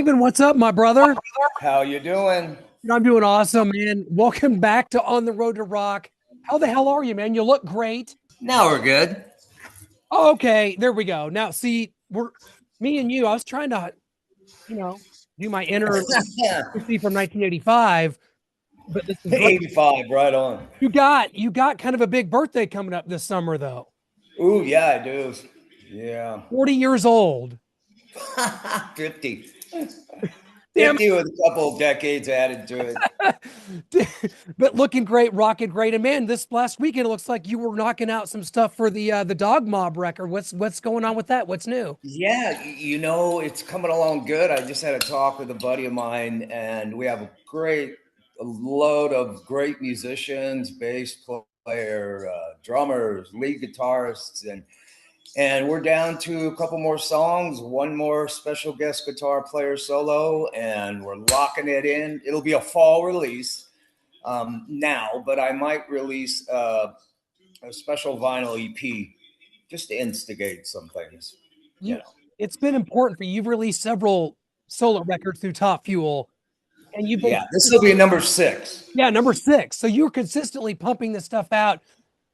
Stephen, what's up, my brother? How you doing? I'm doing awesome, man. Welcome back to On the Road to Rock. How the hell are you, man? You look great. Now we're good. Oh, okay, there we go. Now, see, we're me and you. I was trying to, you know, do my inner Yeah. Lucy from 1985, but this is great. 85, right on. You got kind of a big birthday coming up this summer, though. Ooh, yeah, I do. Yeah. 40 years old. 50. Damn 50 with a couple of decades added to it. it. But looking great, rocking great. And man, this last weekend it looks like you were knocking out some stuff for the Dog Mob record. What's going on with that? What's new? Yeah, it's coming along good. I just had a talk with a buddy of mine, and we have a load of great musicians, bass player, drummers, lead guitarists, and we're down to a couple more songs, one more special guest guitar player solo, and we're locking it in. It'll be a fall release now, but I might release a special vinyl EP just to instigate some things, you You know. it's been important for you. You've released several solo records through Top Fuel, and you've been Yeah, this will be number 6. yeah, number six. So you're consistently pumping this stuff out.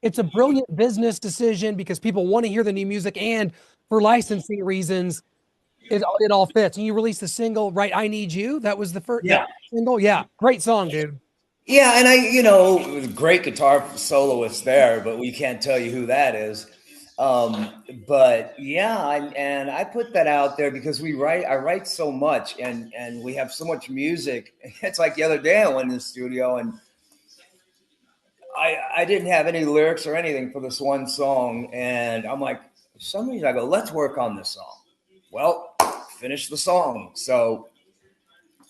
It's a brilliant business decision because people want to hear the new music and for licensing reasons, it all fits. And you released the single, right? I Need You. That was the first that Yeah. single. Yeah, great song, dude. Yeah, and great guitar soloist there, but we can't tell you who that is. But yeah, and I put that out there because I write so much, and we have so much music. It's like the other day I went in the studio and I didn't have any lyrics or anything for this one song, and I'm like, for some reason I go, let's work on this song. Well, finish the song. So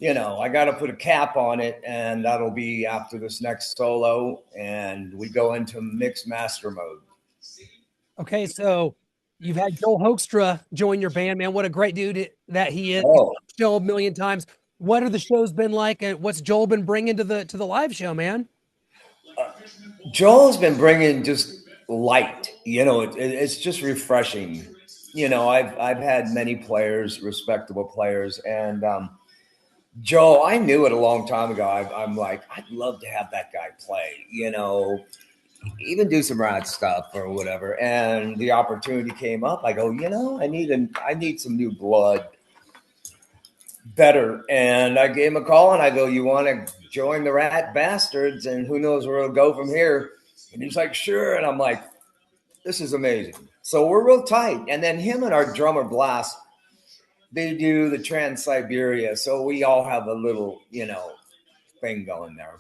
I got to put a cap on it, and that'll be after this next solo, and we go into mix master mode. Okay, so you've had Joel Hoekstra join your band, man. What a great dude that he is. He's Oh, on the show a million times. What are the shows been like, and what's Joel been bringing to the live show, man? Joel's been bringing just light. It's just refreshing. I've had many players, respectable players, and Joel, I knew it a long time ago. I'm like, I'd love to have that guy play. Even do some rad stuff or whatever. And the opportunity came up. I go, I need some new blood, better. And I gave him a call and I go, you want to join the Rat Bastards? And who knows where it'll go from here? And he's like, sure. And I'm like, this is amazing. So we're real tight. And then him and our drummer Blast, they do the Trans Siberia. So we all have a little, thing going there.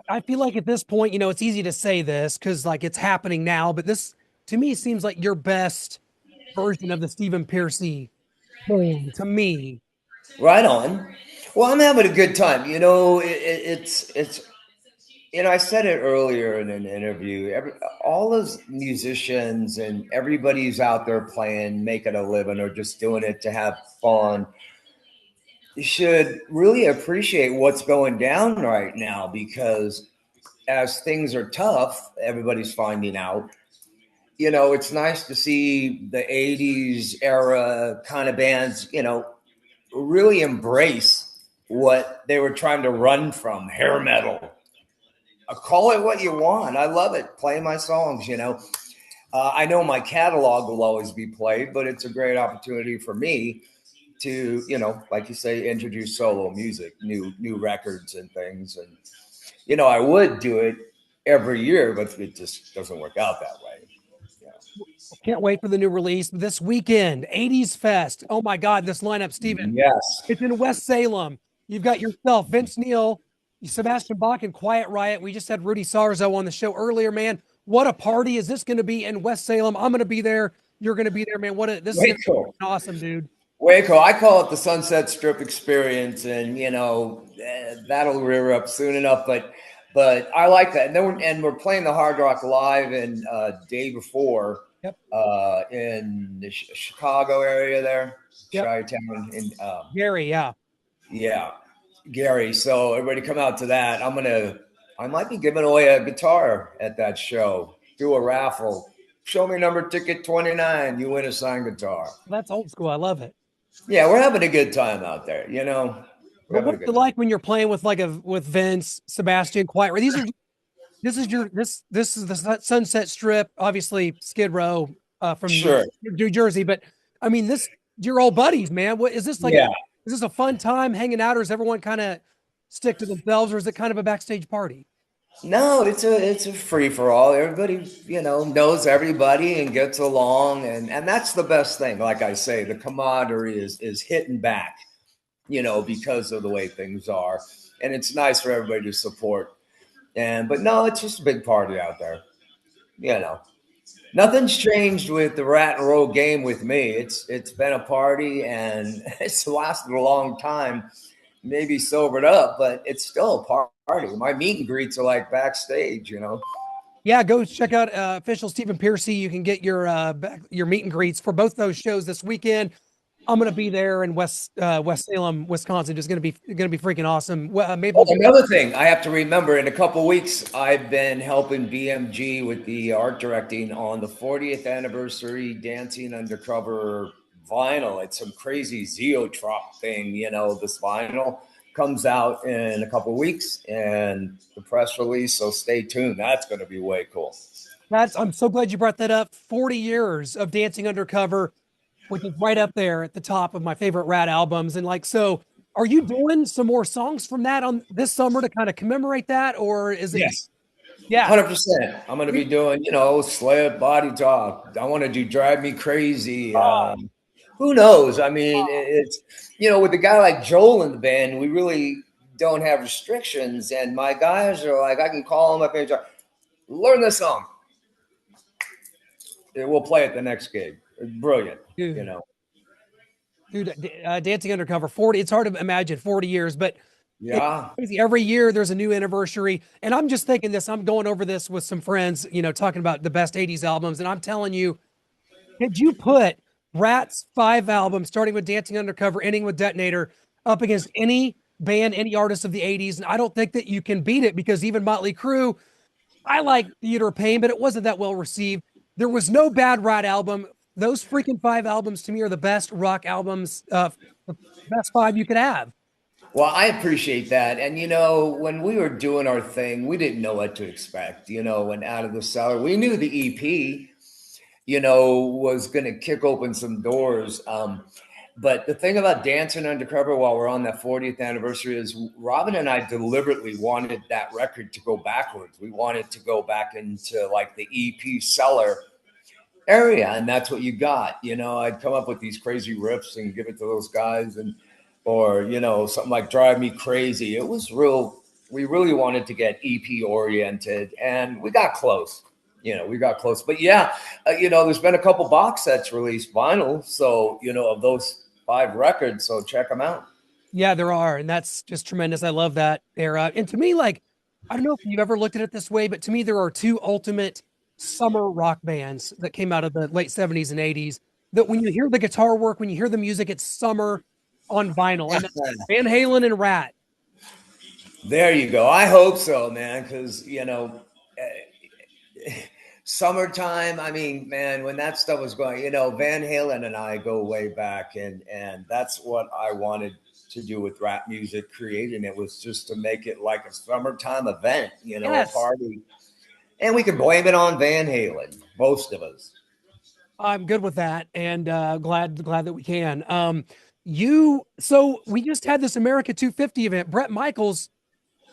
I feel like at this point, it's easy to say this because like it's happening now, but this to me seems like your best version of the Stephen Pearcy thing to me. Right on. Well, I'm having a good time. It's I said it earlier in an interview. All those musicians and everybody who's out there playing, making a living, or just doing it to have fun, should really appreciate what's going down right now because as things are tough, everybody's finding out. It's nice to see the 80s era kind of bands, really embrace what they were trying to run from hair metal. Call it what you want. I love it. Play my songs. I know my catalog will always be played, but it's a great opportunity for me to, like you say, introduce solo music, new records and things. And, I would do it every year, but it just doesn't work out that way. Yeah. Can't wait for the new release this weekend. 80s Fest. Oh my God, this lineup, Steven. Yes. It's in West Salem. You've got yourself, Vince Neil, Sebastian Bach, and Quiet Riot. We just had Rudy Sarzo on the show earlier, man. What a party is this going to be in West Salem? I'm going to be there. You're going to be there, man. This is Cool. awesome, dude. Waco, I call it the Sunset Strip experience, and that'll rear up soon enough. But I like that, and we're playing the Hard Rock Live in day before Yep. In the Chicago area there, Yep. Chi-town, in Gary, yeah. yeah, Gary. So everybody come out to that. I might be giving away a guitar at that show. Do a raffle. Show me number ticket 29. You win a signed guitar. That's old school. I love it. Yeah, we're having a good time out there. We're But having a what's good it time. like when you're playing with with Vince, Sebastian, Quiet? These are this is the Sunset Strip, obviously Skid Row from Sure. New Jersey, but I mean this you're all buddies, man. What is this like? Yeah. Is this a fun time hanging out, or is everyone kind of stick to themselves, or is it kind of a backstage party? No, it's a free for all. Everybody, knows everybody and gets along, and that's the best thing. Like I say, the camaraderie is hitting back, because of the way things are, and it's nice for everybody to support. But no, it's just a big party out there. You know, Nothing's changed with the rat and roll game with me. It's been a party, and it's lasted a long time. Maybe sobered up, but it's still a party. My meet and greets are like backstage. Yeah, go check out official Stephen Pearcy. You can get your meet and greets for both those shows this weekend. I'm gonna be there in West Salem, Wisconsin. It's gonna be freaking awesome. Oh, Maple. another thing I have to remember in a couple weeks, I've been helping BMG with the art directing on the 40th anniversary Dancing Undercover vinyl. It's some crazy Zeotrop thing, this vinyl comes out in a couple weeks and the press release. So stay tuned. That's going to be way cool. I'm so glad you brought that up. 40 years of Dancing Undercover, which is right up there at the top of my favorite Rat albums. And so are you doing some more songs from that on this summer to kind of commemorate that, or is it? Yes. Yeah, 100%. I'm going to be doing, Sled Body Talk. I want to do Drive Me Crazy. Who knows? I mean, it's, with a guy like Joel in the band, we really don't have restrictions. And my guys are like, I can call them up and say, learn this song. We'll play it the next gig. It's brilliant, dude, Dancing Undercover 40. It's hard to imagine 40 years, but it's Yeah. crazy. Every year there's a new anniversary. And I'm just thinking this, I'm going over this with some friends, talking about the best 80s albums. And I'm telling you, could you put Rat's 5 albums, starting with Dancing Undercover, ending with Detonator, up against any band, any artist of the 80s? And I don't think that you can beat it because even Motley Crue, I like Theater of Pain, but it wasn't that well received. There was no bad Rat album. Those freaking 5 albums to me are the best rock albums, the best 5 you could have. Well, I appreciate that. And, when we were doing our thing, we didn't know what to expect, when Out of the Cellar, we knew the EP, was going to kick open some doors. But the thing about Dancing Undercover while we're on that 40th anniversary is Robin and I deliberately wanted that record to go backwards. We wanted to go back into like the EP seller area, and that's what you got. I'd come up with these crazy riffs and give it to those guys, or something like Drive Me Crazy. It was real. We really wanted to get EP oriented, and we got close. We got close. But yeah, there's been a couple box sets released vinyl, so of those 5 records. So check them out. Yeah, there are. And that's just tremendous. I love that era. And to me, like, I don't know if you've ever looked at it this way, but to me, there are two ultimate summer rock bands that came out of the late 70s and 80s that when you hear the guitar work, when you hear the music, it's summer on vinyl. And that's Van Halen and Rat. There you go. I hope so, man, because summertime. I mean, man, when that stuff was going, Van Halen and I go way back, and that's what I wanted to do with rap music, creating it was just to make it like a summertime event, a Yes, party, and we can blame it on Van Halen, most of us. I'm good with that. And glad that we can. So we just had this America 250 event. Brett Michaels,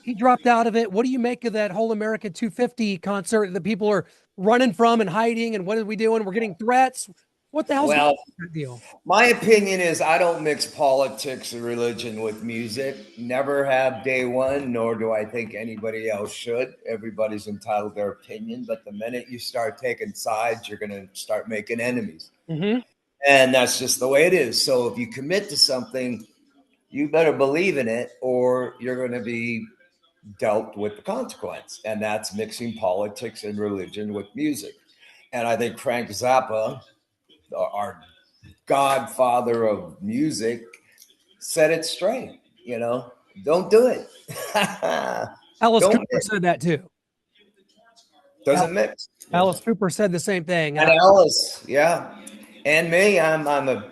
he dropped out of it. What do you make of that whole America 250 concert that people are running from and hiding? And what are we doing? We're getting threats. What the hell's Well, that deal? my opinion is I don't mix politics or religion with music. Never have day one, nor do I think anybody else should. Everybody's entitled to their opinion, but the minute you start taking sides, you're going to start making enemies. Mm-hmm. And that's just the way it is. So if you commit to something, you better believe in it, or you're going to be dealt with the consequence. And that's mixing politics and religion with music. And I think Frank Zappa, our godfather of music, set it straight. Don't do it. Alice Don't Cooper mix. said that too. Doesn't mix. Alice Cooper said the same thing. And Alice, yeah. And me, I'm a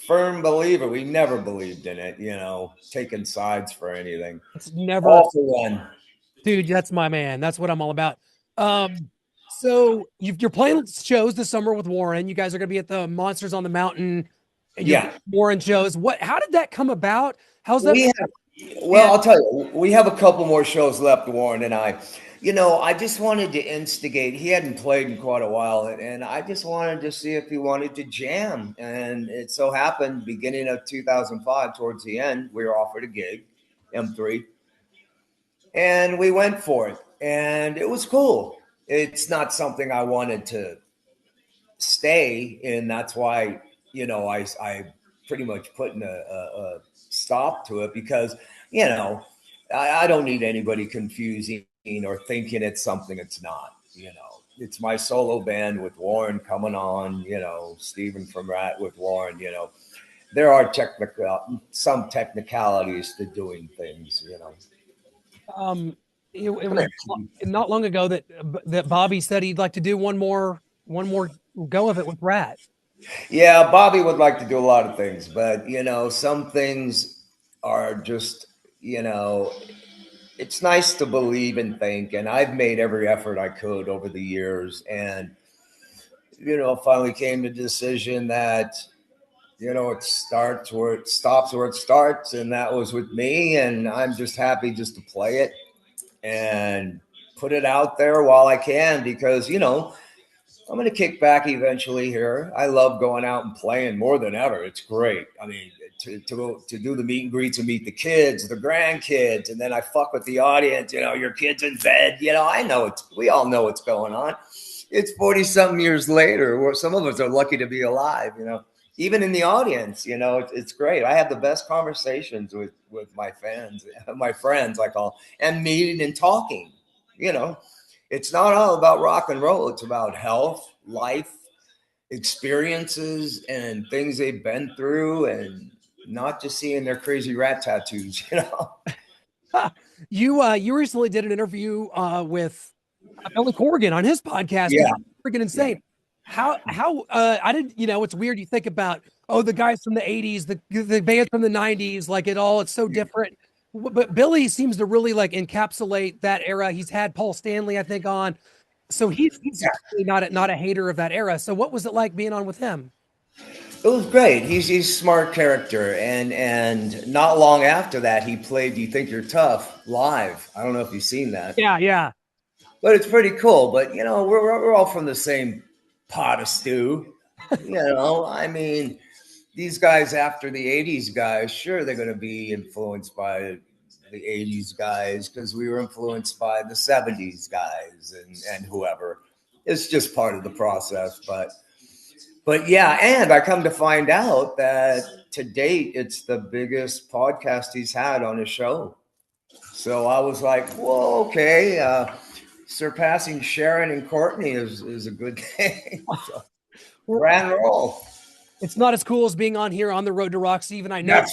firm believer. We never believed in it, taking sides for anything. It's never, All for one. dude, that's my man. That's what I'm all about. So you're playing shows this summer with Warren. You guys are going to be at the Monsters on the Mountain and your Yeah. Warren shows. How did that come about? How's that? We have, well, I'll tell you, we have a couple more shows left, Warren and I. I just wanted to instigate. He hadn't played in quite a while, and I just wanted to see if he wanted to jam. And it so happened, beginning of 2005, towards the end, we were offered a gig, M3, and we went for it. And it was cool. It's not something I wanted to stay in. That's why, I pretty much put in a stop to it because, I don't need anybody confusing or thinking it's something it's not. It's my solo band with Warren coming on, Stephen from Rat with Warren, there are some technicalities to doing things. It was not long ago that Bobby said he'd like to do one more go of it with Rat. Yeah, Bobby would like to do a lot of things, but some things are just, it's nice to believe and think, and I've made every effort I could over the years, and finally came to the decision that it starts where it stops where it starts, and that was with me, and I'm just happy just to play it and put it out there while I can because I'm going to kick back eventually here. I love going out and playing more than ever. It's great. I mean, to do the meet and greets and meet the kids, the grandkids, and then I fuck with the audience. Your kid's in bed. I know we all know what's going on. It's 40-something years later where some of us are lucky to be alive, even in the audience, it's great. I have the best conversations with my fans, my friends, I call, and meeting and talking, It's not all about rock and roll. It's about health, life, experiences, and things they've been through, and not just seeing their crazy rat tattoos, You recently did an interview with Billy Corgan on his podcast. Yeah. Freaking insane. Yeah. How I didn't, it's weird. You think about, the guys from the 80s, the bands from the 90s, like it's so different. But Billy seems to really like encapsulate that era. He's had Paul Stanley, I think, on. So he's really not a hater of that era. So what was it like being on with him? It was great. He's a smart character, and not long after that, he played "You Think You're Tough" live. I don't know if you've seen that. Yeah. But it's pretty cool. But we're all from the same pot of stew. I mean, these guys after the '80s guys, sure, they're going to be influenced by the '80s guys because we were influenced by the '70s guys and whoever. It's just part of the process, But yeah, and I come to find out that to date, it's the biggest podcast he's had on his show. So I was like, whoa, okay. Surpassing Sharon and Courtney is a good thing. So, grand roll. It's not as cool as being on here on the Road to Rock, Stephen. I know.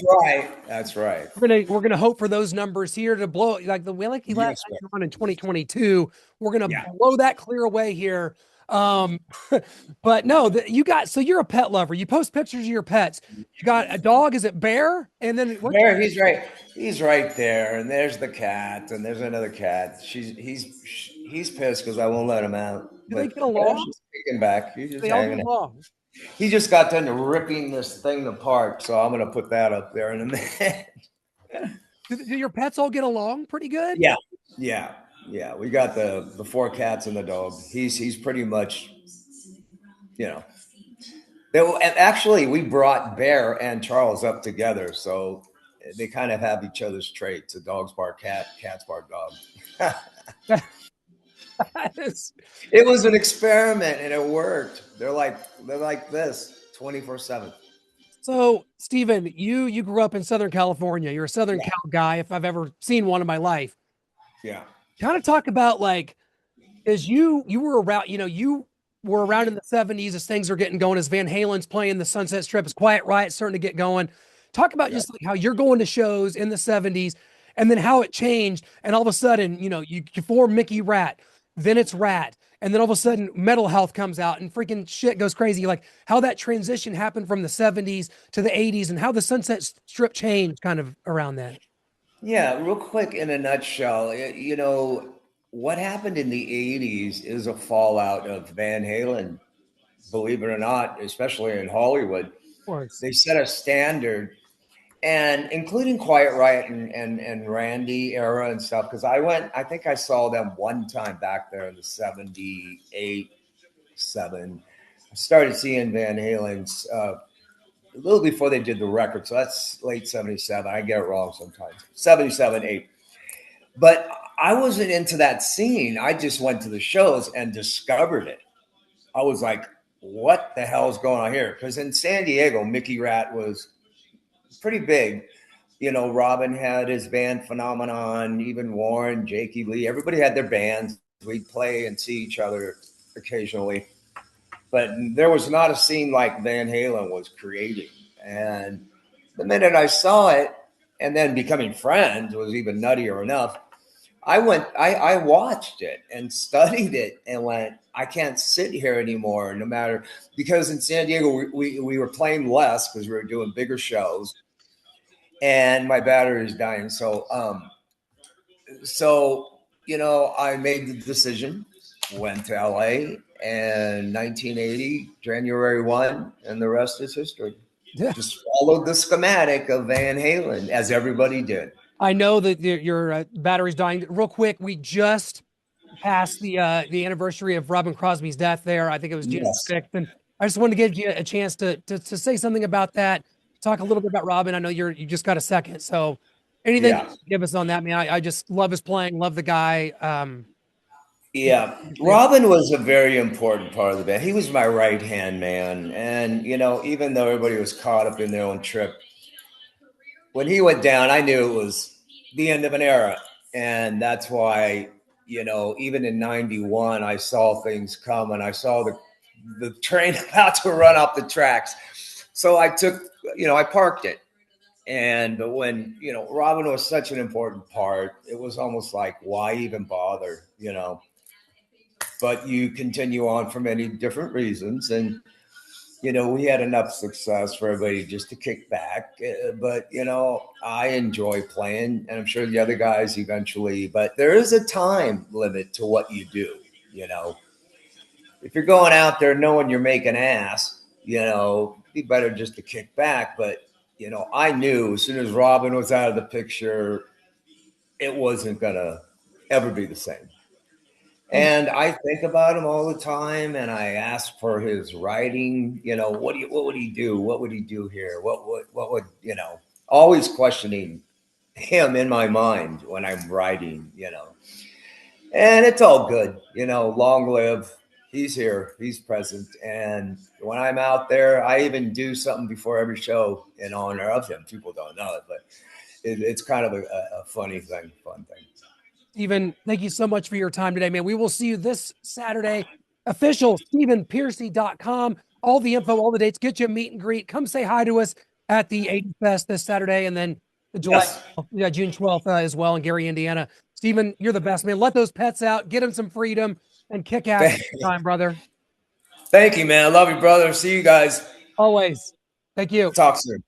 That's right. We're gonna hope for those numbers here to blow like the way like he last on in 2022. We're gonna blow that clear away here. But no, so you're a pet lover. You post pictures of your pets. You got a dog. Is it Bear? And then Bear, he's right there. And there's the cat, and there's another cat. He's pissed because I won't let him out. Do they get along? He's just kicking back. He's just hanging out. He just got done ripping this thing apart, so I'm gonna put that up there in a minute. Do your pets all get along pretty good? Yeah. We got the 4 cats and the dog. He's pretty much, Actually, we brought Bear and Charles up together, so they kind of have each other's traits. The dogs bark cat, cats bark dog. It was an experiment and it worked. They're like this 24/7. So, Stephen, you grew up in Southern California. You're a Southern Cal guy, if I've ever seen one in my life. Yeah. Kind of talk about as you were around, you were around in the 70s as things are getting going, as Van Halen's playing the Sunset Strip, as Quiet Riot's starting to get going. Talk about just how you're going to shows in the 70s and then how it changed. And all of a sudden, you form Mickey Rat, then it's Rat. and then all of a sudden Metal Health comes out and freaking shit goes crazy. Like how that transition happened from the 70s to the 80s and how the Sunset Strip changed kind of around then. Yeah, real quick in a nutshell, what happened in the 80s is a fallout of Van Halen, believe it or not, especially in Hollywood. Of course. They set a standard, and including Quiet Riot and Randy era and stuff. Because I think I saw them one time back there in the 78, 7. I started seeing Van Halen's a little before they did the record. So that's late 77. I get it wrong sometimes. 77, 8. But I wasn't into that scene. I just went to the shows and discovered it. I was like, what the hell is going on here? Because in San Diego, Mickey Rat was pretty big. Robin had his band Phenomenon, even Warren, Jakey Lee. Everybody had their bands. We'd play and see each other occasionally. But there was not a scene like Van Halen was creating. And the minute I saw it, and then becoming friends was even nuttier enough. I watched it and studied it and went, I can't sit here anymore, no matter, because in San Diego, we were playing less because we were doing bigger shows and my battery is dying. So I made the decision, went to LA and 1980, January 1, and the rest is history. Yeah. Just followed the schematic of Van Halen, as everybody did. I know that your battery's dying. Real quick, we just passed the anniversary of Robin Crosby's death there. I think it was June Yes. 6th. And I just wanted to give you a chance to say something about that. Talk a little bit about Robin. I know you just got a second. So anything you Yeah. can give us on that, man. I just love his playing, love the guy. Yeah. Robin was a very important part of the band. He was my right hand man. And, even though everybody was caught up in their own trip, when he went down, I knew it was the end of an era. And that's why, even in 91, I saw things come and I saw the train about to run off the tracks. So I parked it. But when, Robin was such an important part, it was almost like, why even bother, But you continue on for many different reasons. And, we had enough success for everybody just to kick back. But, I enjoy playing, and I'm sure the other guys eventually, but there is a time limit to what you do, If you're going out there knowing you're making ass, it'd be better just to kick back. But, I knew as soon as Robin was out of the picture, it wasn't going to ever be the same. And I think about him all the time, and I ask for his writing. What would he do? What would he do here? What would Always questioning him in my mind when I'm writing. And it's all good. Long live. He's here. He's present. And when I'm out there, I even do something before every show in honor of him. People don't know it, but it's kind of a fun thing. Stephen, thank you so much for your time today, man. We will see you this Saturday. Official StephenPearcy.com. All the info, all the dates. Get you a meet and greet. Come say hi to us at the 80 Fest this Saturday, and then the June 12th as well in Gary, Indiana. Stephen, you're the best, man. Let those pets out, get them some freedom, and kick ass time, brother. Thank you, man. I love you, brother. See you guys. Always. Thank you. Talk soon.